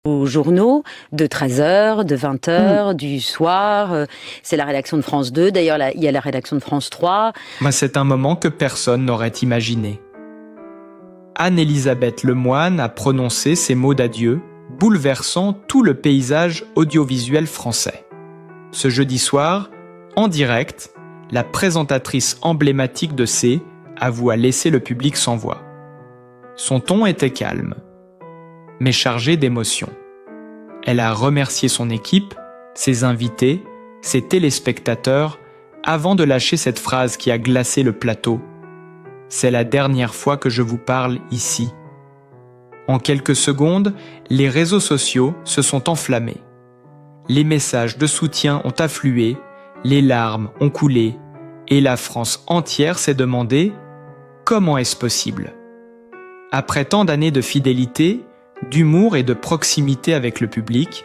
aux journaux de 13h, de 20h, du soir. C'est la rédaction de France 2. D'ailleurs, il y a la rédaction de France 3. C'est un moment que personne n'aurait imaginé. Anne-Elisabeth Lemoine a prononcé ces mots d'adieu, bouleversant tout le paysage audiovisuel français. Ce jeudi soir, en direct, la présentatrice emblématique de C avoue laisser le public sans voix. Son ton était calme, mais chargé d'émotion. Elle a remercié son équipe, ses invités, ses téléspectateurs, avant de lâcher cette phrase qui a glacé le plateau. « C'est la dernière fois que je vous parle ici. » En quelques secondes, les réseaux sociaux se sont enflammés. Les messages de soutien ont afflué, les larmes ont coulé, et la France entière s'est demandé « Comment est-ce possible ?» Après tant d'années de fidélité, d'humour et de proximité avec le public,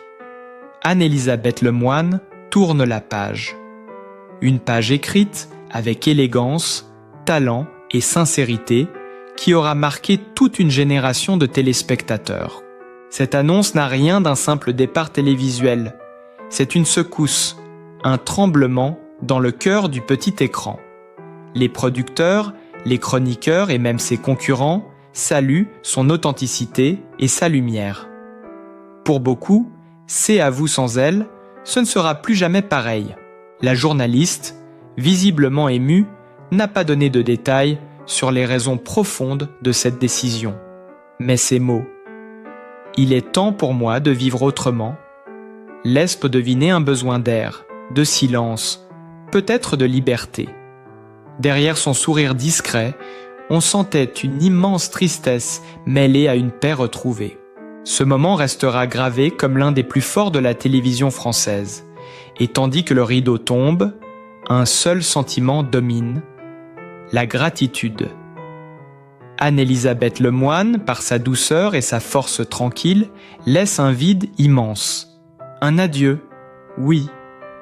Anne-Elisabeth Lemoine tourne la page. Une page écrite avec élégance, talent et sincérité qui aura marqué toute une génération de téléspectateurs. Cette annonce n'a rien d'un simple départ télévisuel. C'est une secousse, un tremblement dans le cœur du petit écran. Les producteurs, les chroniqueurs et même ses concurrents saluent son authenticité et sa lumière. Pour beaucoup, C'est à vous sans elle, ce ne sera plus jamais pareil. La journaliste, visiblement émue, n'a pas donné de détails sur les raisons profondes de cette décision. Mais ces mots « Il est temps pour moi de vivre autrement » laissent deviner un besoin d'air, de silence, peut-être de liberté. Derrière son sourire discret, on sentait une immense tristesse mêlée à une paix retrouvée. Ce moment restera gravé comme l'un des plus forts de la télévision française. Et tandis que le rideau tombe, un seul sentiment domine, la gratitude. Anne-Elisabeth Lemoine, par sa douceur et sa force tranquille, laisse un vide immense. Un adieu, oui,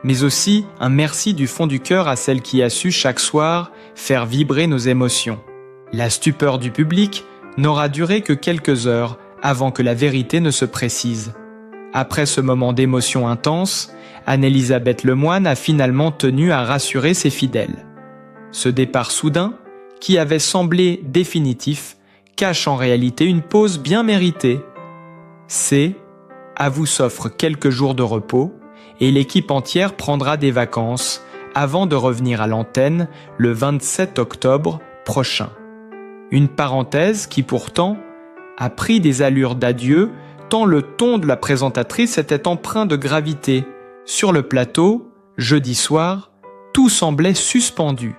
mais aussi un merci du fond du cœur à celle qui a su chaque soir faire vibrer nos émotions. La stupeur du public n'aura duré que quelques heures avant que la vérité ne se précise. Après ce moment d'émotion intense, Anne-Elisabeth Lemoine a finalement tenu à rassurer ses fidèles. Ce départ soudain, qui avait semblé définitif, cache en réalité une pause bien méritée. C'est « À vous s'offre quelques jours de repos » et l'équipe entière prendra des vacances avant de revenir à l'antenne le 27 octobre prochain. Une parenthèse qui pourtant a pris des allures d'adieu tant le ton de la présentatrice était empreint de gravité. Sur le plateau, jeudi soir, tout semblait suspendu.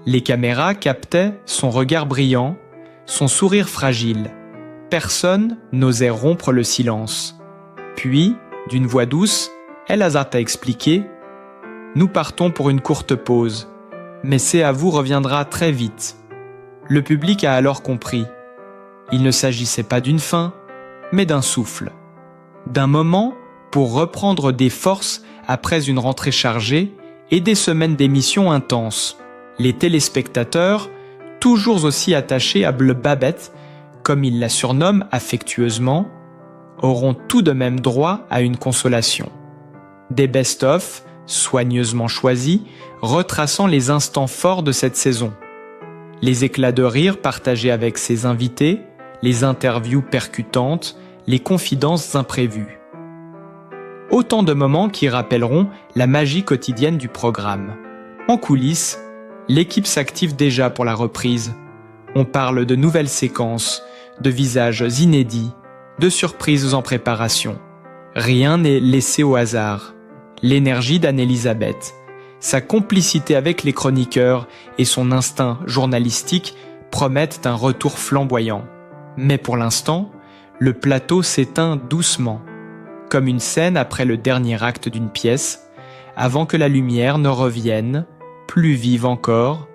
Les caméras captaient son regard brillant, son sourire fragile. Personne n'osait rompre le silence. Puis, d'une voix douce, elle hasarda expliquer « Nous partons pour une courte pause, mais C'est à vous reviendra très vite. » Le public a alors compris. Il ne s'agissait pas d'une fin, mais d'un souffle. D'un moment pour reprendre des forces après une rentrée chargée et des semaines d'émissions intenses. Les téléspectateurs, toujours aussi attachés à Bleu Babette, comme ils la surnomment affectueusement, auront tout de même droit à une consolation. Des best-of, soigneusement choisis, retraçant les instants forts de cette saison. Les éclats de rire partagés avec ses invités, les interviews percutantes, les confidences imprévues. Autant de moments qui rappelleront la magie quotidienne du programme. En coulisses, l'équipe s'active déjà pour la reprise. On parle de nouvelles séquences, de visages inédits, de surprises en préparation. Rien n'est laissé au hasard. L'énergie d'Anne-Elisabeth, sa complicité avec les chroniqueurs et son instinct journalistique promettent un retour flamboyant. Mais pour l'instant, le plateau s'éteint doucement, comme une scène après le dernier acte d'une pièce, avant que la lumière ne revienne, plus vive encore,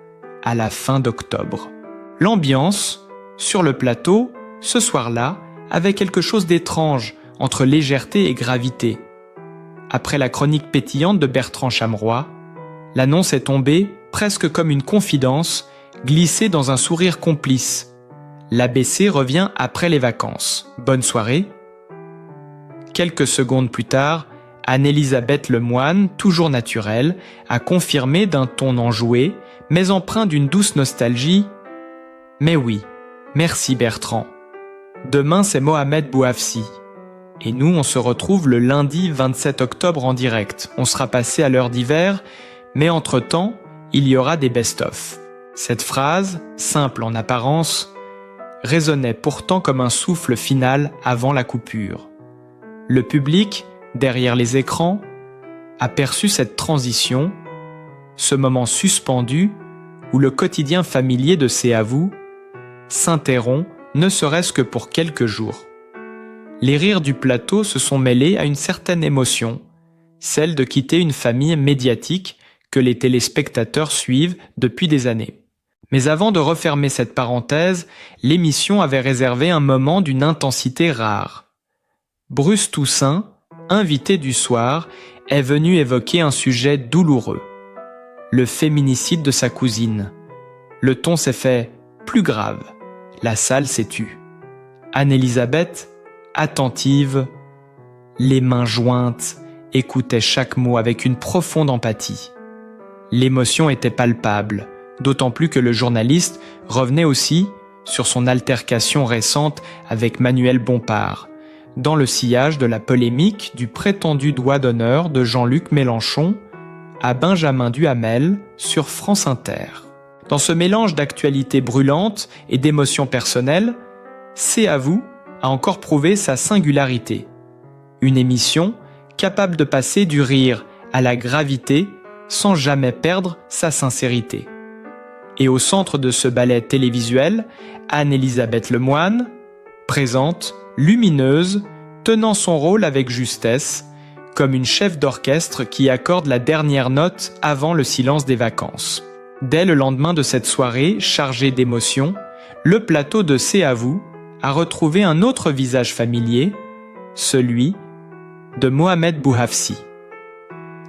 à la fin d'octobre. L'ambiance, sur le plateau, ce soir-là, avait quelque chose d'étrange entre légèreté et gravité. Après la chronique pétillante de Bertrand Chameroy, l'annonce est tombée presque comme une confidence, glissée dans un sourire complice. L'ABC revient après les vacances. Bonne soirée. quelques secondes plus tard, Anne-Elisabeth Lemoine, toujours naturelle, a confirmé d'un ton enjoué, mais empreint d'une douce nostalgie « Mais oui, merci Bertrand. Demain c'est Mohamed Bouafsi. Et nous on se retrouve le lundi 27 octobre en direct. On sera passé à l'heure d'hiver, mais entre-temps, il y aura des best-of. » Cette phrase, simple en apparence, résonnait pourtant comme un souffle final avant la coupure. Le public, derrière les écrans, a perçu cette transition, ce moment suspendu où le quotidien familier de C'est à vous s'interrompt, ne serait-ce que pour quelques jours. Les rires du plateau se sont mêlés à une certaine émotion, celle de quitter une famille médiatique que les téléspectateurs suivent depuis des années. Mais avant de refermer cette parenthèse, l'émission avait réservé un moment d'une intensité rare. Bruce Toussaint, invité du soir, est venu évoquer un sujet douloureux. Le féminicide de sa cousine. Le ton s'est fait plus grave. La salle s'est tue. Anne-Elisabeth, attentive, les mains jointes, écoutait chaque mot avec une profonde empathie. L'émotion était palpable, d'autant plus que le journaliste revenait aussi sur son altercation récente avec Manuel Bompard, dans le sillage de la polémique du prétendu doigt d'honneur de Jean-Luc Mélenchon à Benjamin Duhamel sur France Inter. Dans ce mélange d'actualités brûlantes et d'émotions personnelles, C'est à vous a encore prouvé sa singularité. Une émission capable de passer du rire à la gravité sans jamais perdre sa sincérité. Et au centre de ce ballet télévisuel, Anne-Elisabeth Lemoine, présente, lumineuse, tenant son rôle avec justesse, comme une chef d'orchestre qui accorde la dernière note avant le silence des vacances. Dès le lendemain de cette soirée chargée d'émotions, le plateau de C'est à vous a retrouvé un autre visage familier, celui de Mohamed Bouafsi.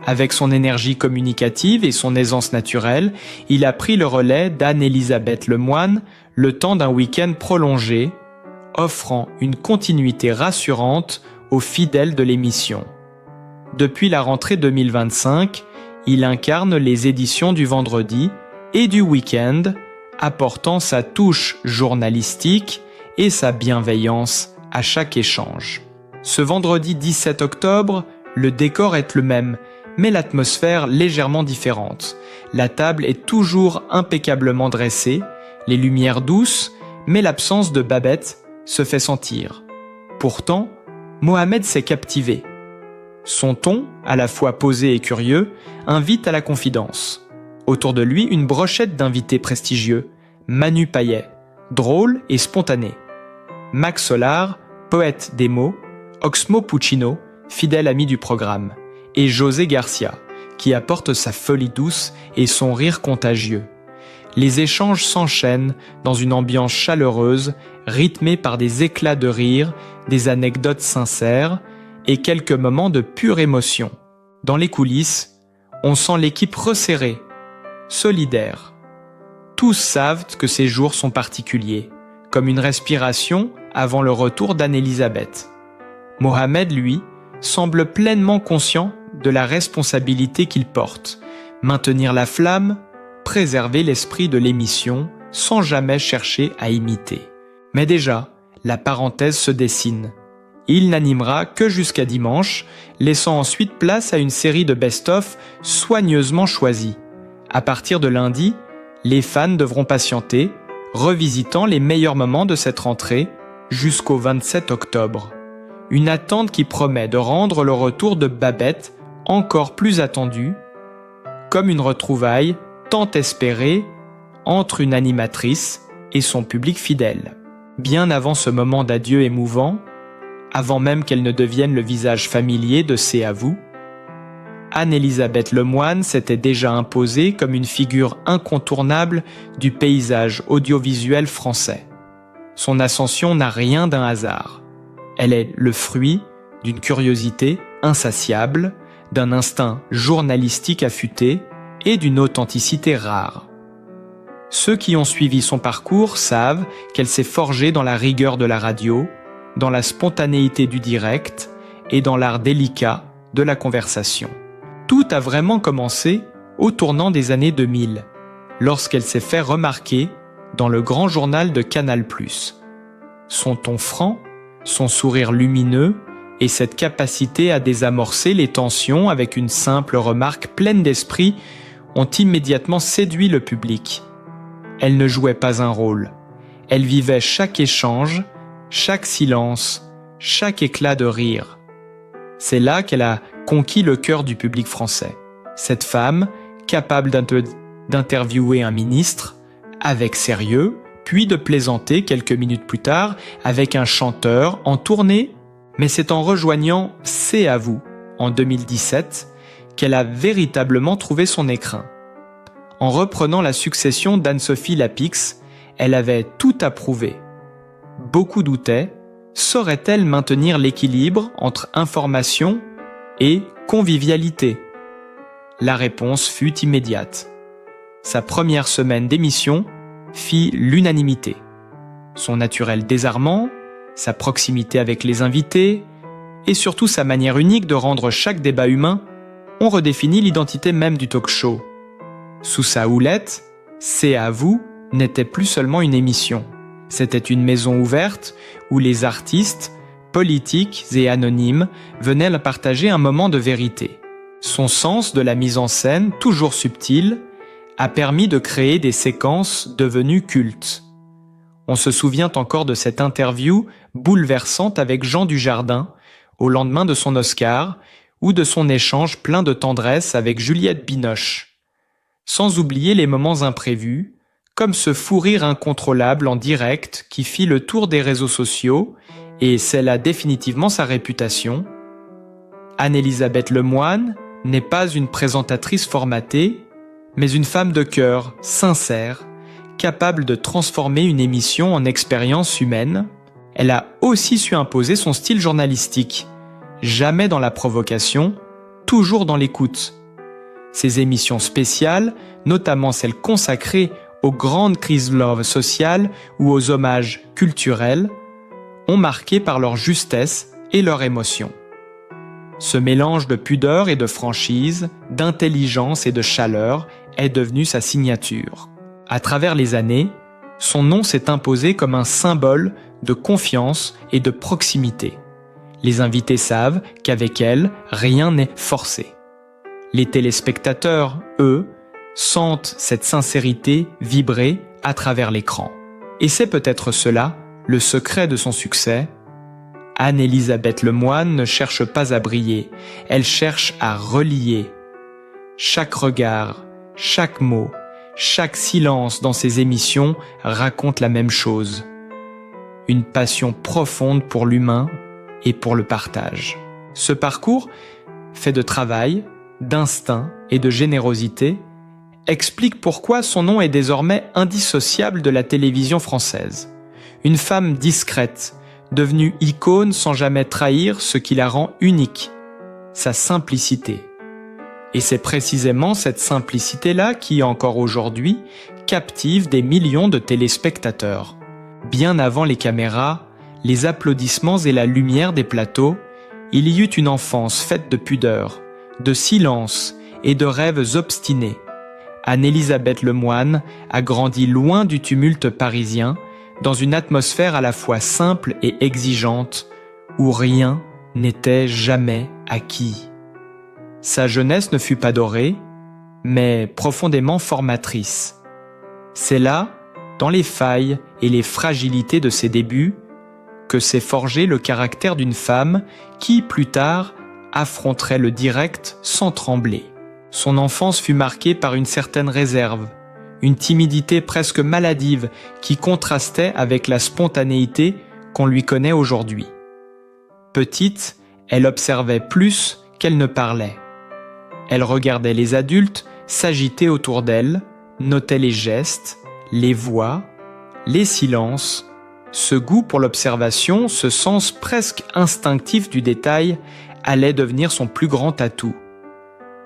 Avec son énergie communicative et son aisance naturelle, il a pris le relais d'Anne-Elisabeth Lemoine le temps d'un week-end prolongé, offrant une continuité rassurante aux fidèles de l'émission. Depuis la rentrée 2025, il incarne les éditions du vendredi et du week-end, apportant sa touche journalistique et sa bienveillance à chaque échange. Ce vendredi 17 octobre, le décor est le même, mais l'atmosphère légèrement différente. La table est toujours impeccablement dressée, les lumières douces, mais l'absence de Babette se fait sentir. Pourtant, Mohamed s'est captivé. Son ton, à la fois posé et curieux, invite à la confidence. Autour de lui, une brochette d'invités prestigieux, Manu Payet, drôle et spontané. Max Solar, poète des mots, Oxmo Puccino, fidèle ami du programme, et José Garcia, qui apporte sa folie douce et son rire contagieux. Les échanges s'enchaînent dans une ambiance chaleureuse, rythmée par des éclats de rire, des anecdotes sincères et quelques moments de pure émotion. Dans les coulisses, on sent l'équipe resserrée, solidaire. Tous savent que ces jours sont particuliers, comme une respiration avant le retour d'Anne-Elisabeth. Mohamed, lui, semble pleinement conscient de la responsabilité qu'il porte, maintenir la flamme, préserver l'esprit de l'émission sans jamais chercher à imiter. Mais déjà, la parenthèse se dessine. Il n'animera que jusqu'à dimanche, laissant ensuite place à une série de best-of soigneusement choisis. À partir de lundi, les fans devront patienter, revisitant les meilleurs moments de cette rentrée jusqu'au 27 octobre. Une attente qui promet de rendre le retour de Babette encore plus attendu, comme une retrouvaille tant espérée entre une animatrice et son public fidèle. Bien avant ce moment d'adieu émouvant, avant même qu'elle ne devienne le visage familier de C'est à vous, Anne-Elisabeth Lemoine s'était déjà imposée comme une figure incontournable du paysage audiovisuel français. Son ascension n'a rien d'un hasard. Elle est le fruit d'une curiosité insatiable, d'un instinct journalistique affûté et d'une authenticité rare. Ceux qui ont suivi son parcours savent qu'elle s'est forgée dans la rigueur de la radio, dans la spontanéité du direct et dans l'art délicat de la conversation. Tout a vraiment commencé au tournant des années 2000, lorsqu'elle s'est fait remarquer dans le grand journal de Canal+. Son ton franc, son sourire lumineux et cette capacité à désamorcer les tensions avec une simple remarque pleine d'esprit ont immédiatement séduit le public. Elle ne jouait pas un rôle. Elle vivait chaque échange, chaque silence, chaque éclat de rire. C'est là qu'elle a conquis le cœur du public français. Cette femme, capable d'interviewer un ministre, avec sérieux, puis de plaisanter quelques minutes plus tard avec un chanteur en tournée. Mais c'est en rejoignant C'est à vous, en 2017, qu'elle a véritablement trouvé son écrin. En reprenant la succession d'Anne-Sophie Lapix, elle avait tout à prouver. Beaucoup doutaient, saurait-elle maintenir l'équilibre entre information et convivialité ? La réponse fut immédiate. Sa première semaine d'émission fit l'unanimité. Son naturel désarmant, sa proximité avec les invités, et surtout sa manière unique de rendre chaque débat humain, ont redéfini l'identité même du talk-show. Sous sa houlette, C'est à vous n'était plus seulement une émission. C'était une maison ouverte où les artistes, politiques et anonymes venaient partager un moment de vérité. Son sens de la mise en scène, toujours subtil, a permis de créer des séquences devenues cultes. On se souvient encore de cette interview bouleversante avec Jean Dujardin au lendemain de son Oscar ou de son échange plein de tendresse avec Juliette Binoche. Sans oublier les moments imprévus, comme ce fou rire incontrôlable en direct qui fit le tour des réseaux sociaux et scella définitivement sa réputation. Anne-Elisabeth Lemoine n'est pas une présentatrice formatée, mais une femme de cœur, sincère, capable de transformer une émission en expérience humaine. Elle a aussi su imposer son style journalistique, jamais dans la provocation, toujours dans l'écoute. Ses émissions spéciales, notamment celles consacrées aux grandes crises sociales ou aux hommages culturels, ont marqué par leur justesse et leur émotion. Ce mélange de pudeur et de franchise, d'intelligence et de chaleur est devenu sa signature. À travers les années, son nom s'est imposé comme un symbole de confiance et de proximité. Les invités savent qu'avec elle, rien n'est forcé. Les téléspectateurs, eux, sentent cette sincérité vibrer à travers l'écran. Et c'est peut-être cela, le secret de son succès. Anne-Elisabeth Lemoine ne cherche pas à briller, elle cherche à relier. Chaque regard, chaque mot, chaque silence dans ses émissions raconte la même chose. Une passion profonde pour l'humain et pour le partage. Ce parcours, fait de travail, d'instinct et de générosité, explique pourquoi son nom est désormais indissociable de la télévision française. Une femme discrète, devenue icône sans jamais trahir ce qui la rend unique, sa simplicité. Et c'est précisément cette simplicité-là qui, encore aujourd'hui, captive des millions de téléspectateurs. Bien avant les caméras, les applaudissements et la lumière des plateaux, il y eut une enfance faite de pudeur, de silence et de rêves obstinés. Anne-Elisabeth Lemoine a grandi loin du tumulte parisien, dans une atmosphère à la fois simple et exigeante, où rien n'était jamais acquis. Sa jeunesse ne fut pas dorée, mais profondément formatrice. C'est là, dans les failles et les fragilités de ses débuts, que s'est forgé le caractère d'une femme qui, plus tard, affronterait le direct sans trembler. Son enfance fut marquée par une certaine réserve, une timidité presque maladive qui contrastait avec la spontanéité qu'on lui connaît aujourd'hui. Petite, elle observait plus qu'elle ne parlait. Elle regardait les adultes s'agiter autour d'elle, notait les gestes, les voix, les silences. Ce goût pour l'observation, ce sens presque instinctif du détail, allait devenir son plus grand atout.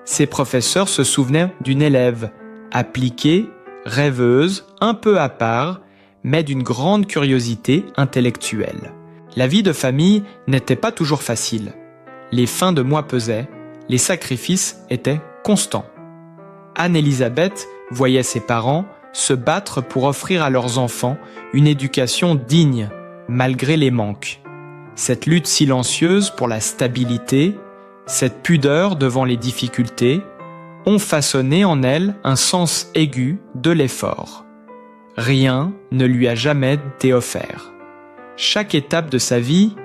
Ses professeurs se souvenaient d'une élève, appliquée, rêveuse, un peu à part, mais d'une grande curiosité intellectuelle. La vie de famille n'était pas toujours facile. les fins de mois pesaient, les sacrifices étaient constants. Anne-Élisabeth voyait ses parents se battre pour offrir à leurs enfants une éducation digne, malgré les manques. Cette lutte silencieuse pour la stabilité, cette pudeur devant les difficultés, ont façonné en elle un sens aigu de l'effort. Rien ne lui a jamais été offert. Chaque étape de sa vie,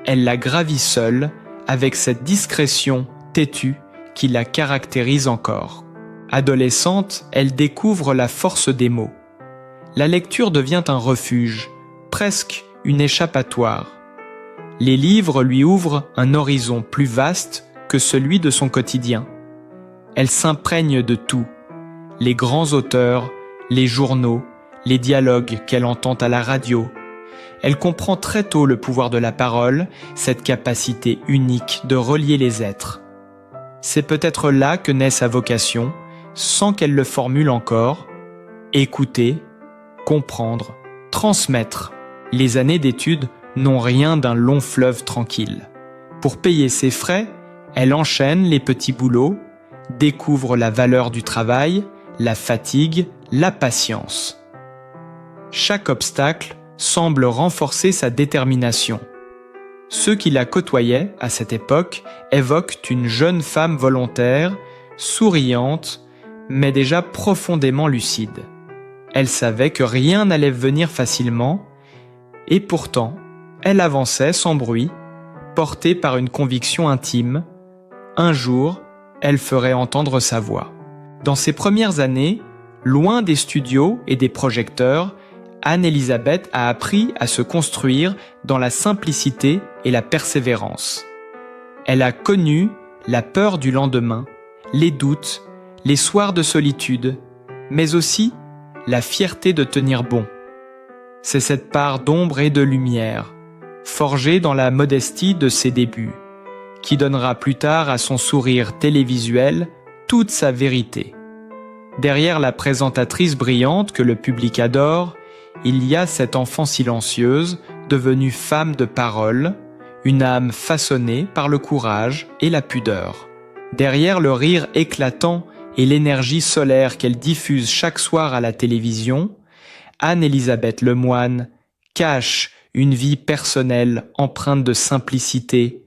elle la gravit seule, avec cette discrétion têtue qui la caractérise encore. Adolescente, elle découvre la force des mots. La lecture devient un refuge, presque une échappatoire. Les livres lui ouvrent un horizon plus vaste que celui de son quotidien. Elle s'imprègne de tout, les grands auteurs, les journaux, les dialogues qu'elle entend à la radio. Elle comprend très tôt le pouvoir de la parole, cette capacité unique de relier les êtres. C'est peut-être là que naît sa vocation, sans qu'elle le formule encore, écouter, comprendre, transmettre. Les années d'études n'ont rien d'un long fleuve tranquille. Pour payer ses frais, elle enchaîne les petits boulots, découvre la valeur du travail, la fatigue, la patience. Chaque obstacle semble renforcer sa détermination. Ceux qui la côtoyaient à cette époque évoquent une jeune femme volontaire, souriante, mais déjà profondément lucide. Elle savait que rien n'allait venir facilement, et pourtant, elle avançait sans bruit, portée par une conviction intime. Un jour, elle ferait entendre sa voix. Dans ses premières années, loin des studios et des projecteurs, Anne-Élisabeth a appris à se construire dans la simplicité et la persévérance. Elle a connu la peur du lendemain, les doutes, les soirs de solitude, mais aussi la fierté de tenir bon. C'est cette part d'ombre et de lumière, forgée dans la modestie de ses débuts, qui donnera plus tard à son sourire télévisuel toute sa vérité. Derrière la présentatrice brillante que le public adore, il y a cette enfant silencieuse, devenue femme de parole, une âme façonnée par le courage et la pudeur. Derrière le rire éclatant et l'énergie solaire qu'elle diffuse chaque soir à la télévision, Anne-Élisabeth Lemoine cache une vie personnelle empreinte de simplicité,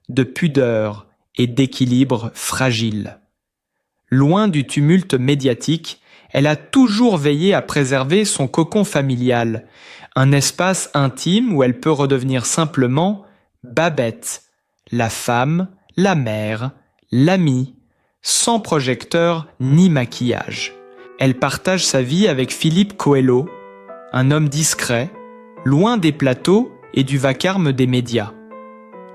de pudeur et d'équilibre fragile. Loin du tumulte médiatique, elle a toujours veillé à préserver son cocon familial, un espace intime où elle peut redevenir simplement Babette, la femme, la mère, l'amie, sans projecteur ni maquillage. Elle partage sa vie avec Philippe Coelho, un homme discret, loin des plateaux et du vacarme des médias.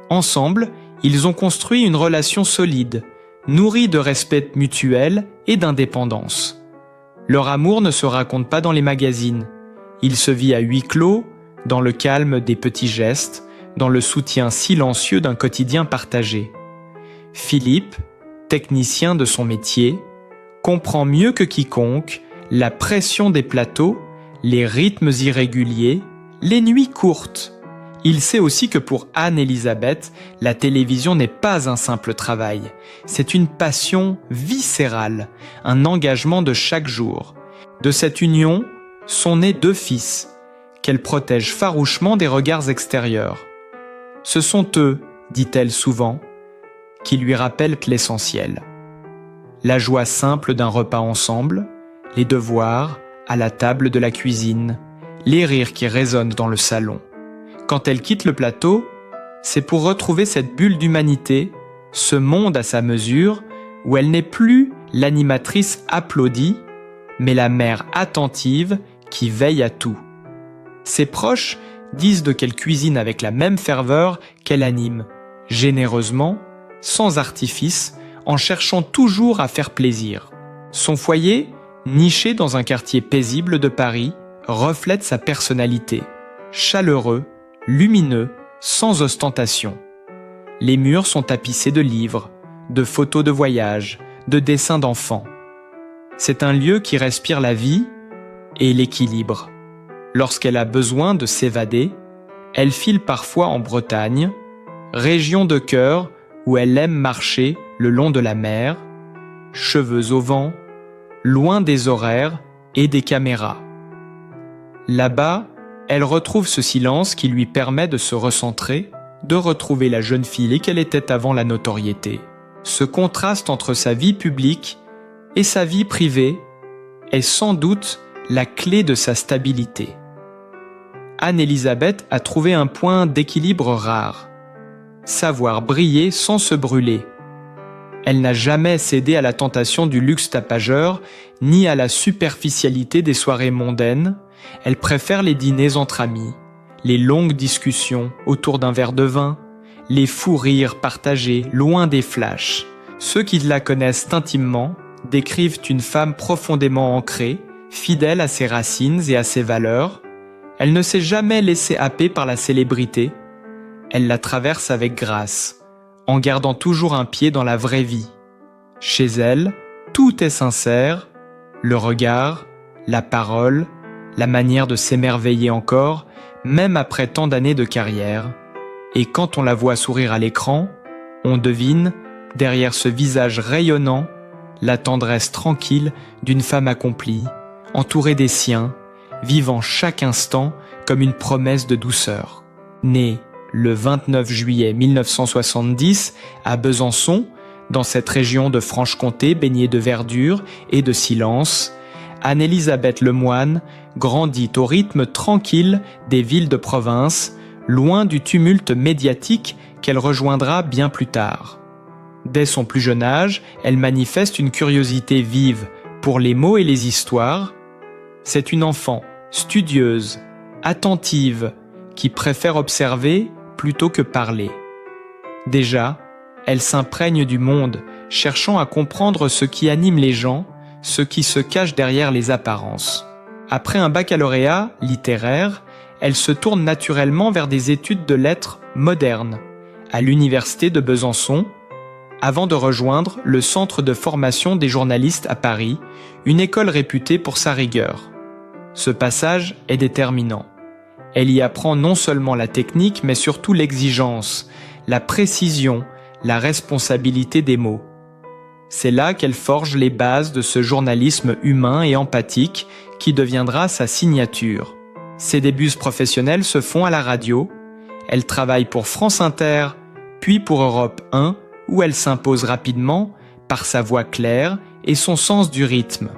Ensemble, ils ont construit une relation solide, nourrie de respect mutuel et d'indépendance. Leur amour ne se raconte pas dans les magazines. Il se vit à huis clos, dans le calme des petits gestes, dans le soutien silencieux d'un quotidien partagé. Philippe, technicien de son métier, comprend mieux que quiconque la pression des plateaux, les rythmes irréguliers, les nuits courtes. Il sait aussi que pour Anne-Élisabeth, la télévision n'est pas un simple travail. C'est une passion viscérale, un engagement de chaque jour. De cette union sont nés 2 fils, qu'elle protège farouchement des regards extérieurs. Ce sont eux, dit-elle souvent, qui lui rappellent l'essentiel. La joie simple d'un repas ensemble, les devoirs à la table de la cuisine, les rires qui résonnent dans le salon. Quand elle quitte le plateau, c'est pour retrouver cette bulle d'humanité, ce monde à sa mesure, où elle n'est plus l'animatrice applaudie, mais la mère attentive qui veille à tout. Ses proches disent de qu'elle cuisine avec la même ferveur qu'elle anime, généreusement, sans artifice, en cherchant toujours à faire plaisir. Son foyer, niché dans un quartier paisible de Paris, reflète sa personnalité, chaleureux, lumineux, sans ostentation. Les murs sont tapissés de livres, de photos de voyage, de dessins d'enfants. C'est un lieu qui respire la vie et l'équilibre. Lorsqu'elle a besoin de s'évader, elle file parfois en Bretagne, région de cœur où elle aime marcher le long de la mer, cheveux au vent, loin des horaires et des caméras. Là-bas, elle retrouve ce silence qui lui permet de se recentrer, de retrouver la jeune fille qu'elle était avant la notoriété. Ce contraste entre sa vie publique et sa vie privée est sans doute la clé de sa stabilité. Anne-Elisabeth a trouvé un point d'équilibre rare, savoir briller sans se brûler. Elle n'a jamais cédé à la tentation du luxe tapageur, ni à la superficialité des soirées mondaines. Elle préfère les dîners entre amis, les longues discussions autour d'un verre de vin, les fous rires partagés loin des flashs. Ceux qui la connaissent intimement décrivent une femme profondément ancrée, fidèle à ses racines et à ses valeurs. Elle ne s'est jamais laissée happer par la célébrité. Elle la traverse avec grâce, en gardant toujours un pied dans la vraie vie. Chez elle, tout est sincère, le regard, la parole, la manière de s'émerveiller encore, même après tant d'années de carrière. Et quand on la voit sourire à l'écran, on devine, derrière ce visage rayonnant, la tendresse tranquille d'une femme accomplie, entourée des siens, vivant chaque instant comme une promesse de douceur. Née le 29 juillet 1970 à Besançon, dans cette région de Franche-Comté baignée de verdure et de silence, Anne-Elisabeth Lemoine grandit au rythme tranquille des villes de province, loin du tumulte médiatique qu'elle rejoindra bien plus tard. Dès son plus jeune âge, elle manifeste une curiosité vive pour les mots et les histoires. C'est une enfant studieuse, attentive, qui préfère observer plutôt que parler. Déjà, elle s'imprègne du monde, cherchant à comprendre ce qui anime les gens, ce qui se cache derrière les apparences. Après un baccalauréat littéraire, elle se tourne naturellement vers des études de lettres modernes, à l'université de Besançon, avant de rejoindre le Centre de formation des journalistes à Paris, une école réputée pour sa rigueur. Ce passage est déterminant. Elle y apprend non seulement la technique, mais surtout l'exigence, la précision, la responsabilité des mots. C'est là qu'elle forge les bases de ce journalisme humain et empathique qui deviendra sa signature. Ses débuts professionnels se font à la radio. Elle travaille pour France Inter, puis pour Europe 1, où elle s'impose rapidement par sa voix claire et son sens du rythme.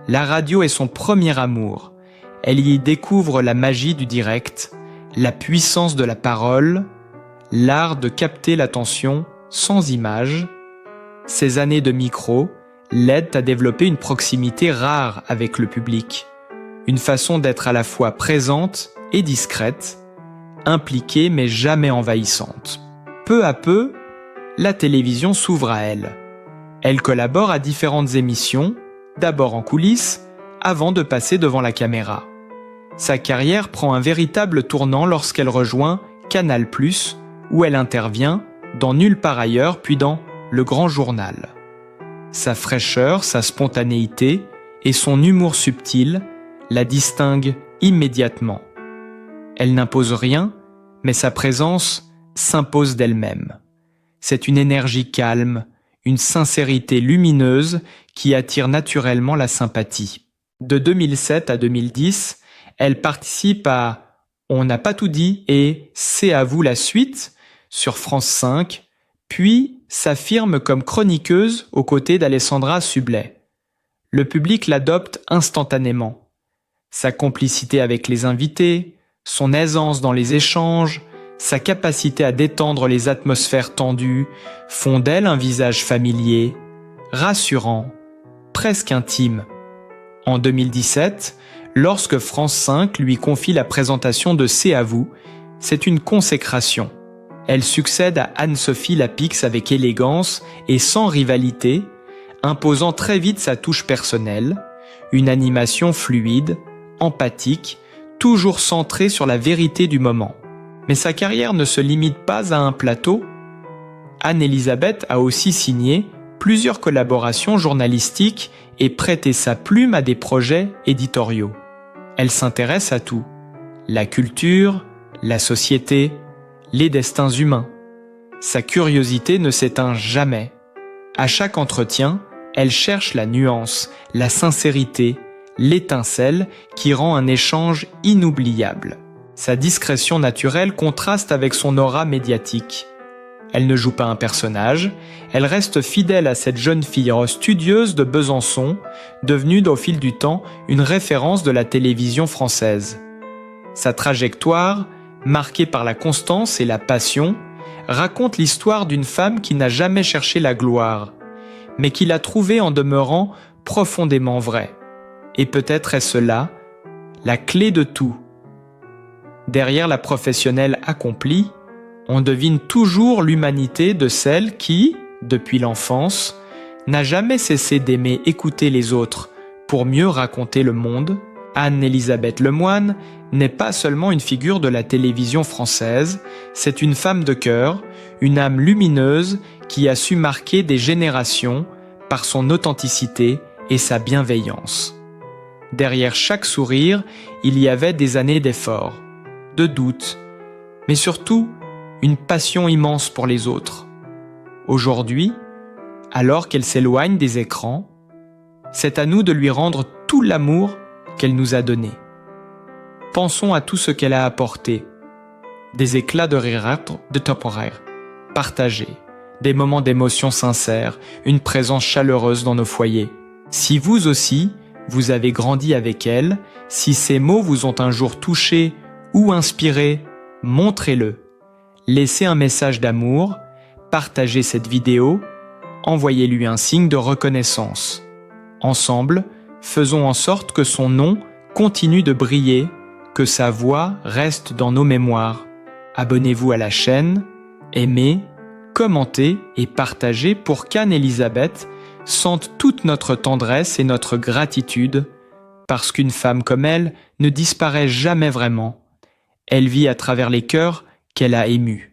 La radio est son premier amour. Elle y découvre la magie du direct, la puissance de la parole, l'art de capter l'attention sans images. Ces années de micro l'aident à développer une proximité rare avec le public, une façon d'être à la fois présente et discrète, impliquée mais jamais envahissante. Peu à peu, la télévision s'ouvre à elle. Elle collabore à différentes émissions, d'abord en coulisses, avant de passer devant la caméra. Sa carrière prend un véritable tournant lorsqu'elle rejoint Canal+, où elle intervient dans Nulle part ailleurs, puis dans Le Grand Journal. Sa fraîcheur, sa spontanéité et son humour subtil la distinguent immédiatement. Elle n'impose rien, mais sa présence s'impose d'elle-même. C'est une énergie calme, une sincérité lumineuse qui attire naturellement la sympathie. De 2007 à 2010, elle participe à On n'a pas tout dit et C'est à vous la suite sur France 5, puis s'affirme comme chroniqueuse aux côtés d'Alessandra Sublet. Le public l'adopte instantanément. Sa complicité avec les invités, son aisance dans les échanges, sa capacité à détendre les atmosphères tendues font d'elle un visage familier, rassurant, presque intime. En 2017, lorsque France 5 lui confie la présentation de C'est à vous, c'est une consécration. Elle succède à Anne-Sophie Lapix avec élégance et sans rivalité, imposant très vite sa touche personnelle, une animation fluide, empathique, toujours centrée sur la vérité du moment. Mais sa carrière ne se limite pas à un plateau. Anne-Elisabeth a aussi signé plusieurs collaborations journalistiques et prêté sa plume à des projets éditoriaux. Elle s'intéresse à tout: la culture, la société, les destins humains. Sa curiosité ne s'éteint jamais. À chaque entretien, elle cherche la nuance, la sincérité, l'étincelle qui rend un échange inoubliable. Sa discrétion naturelle contraste avec son aura médiatique. Elle ne joue pas un personnage, elle reste fidèle à cette jeune fille studieuse de Besançon, devenue au fil du temps une référence de la télévision française. Sa trajectoire, marquée par la constance et la passion, raconte l'histoire d'une femme qui n'a jamais cherché la gloire, mais qui l'a trouvée en demeurant profondément vraie. Et peut-être est-ce là la clé de tout. Derrière la professionnelle accomplie, on devine toujours l'humanité de celle qui, depuis l'enfance, n'a jamais cessé d'aimer écouter les autres pour mieux raconter le monde. Anne-Élisabeth Lemoine n'est pas seulement une figure de la télévision française, c'est une femme de cœur, une âme lumineuse qui a su marquer des générations par son authenticité et sa bienveillance. Derrière chaque sourire, il y avait des années d'efforts, de doutes, mais surtout une passion immense pour les autres. Aujourd'hui, alors qu'elle s'éloigne des écrans, c'est à nous de lui rendre tout l'amour qu'elle nous a donné. Pensons à tout ce qu'elle a apporté. Des éclats de rire de temporaire, partagés, des moments d'émotion sincère, une présence chaleureuse dans nos foyers. Si vous aussi, vous avez grandi avec elle, si ces mots vous ont un jour touché ou inspiré, montrez-le. Laissez un message d'amour, partagez cette vidéo, envoyez-lui un signe de reconnaissance. Ensemble, faisons en sorte que son nom continue de briller, que sa voix reste dans nos mémoires. Abonnez-vous à la chaîne, aimez, commentez et partagez pour qu'Anne-Élisabeth sente toute notre tendresse et notre gratitude, parce qu'une femme comme elle ne disparaît jamais vraiment. Elle vit à travers les cœurs qu'elle a émus.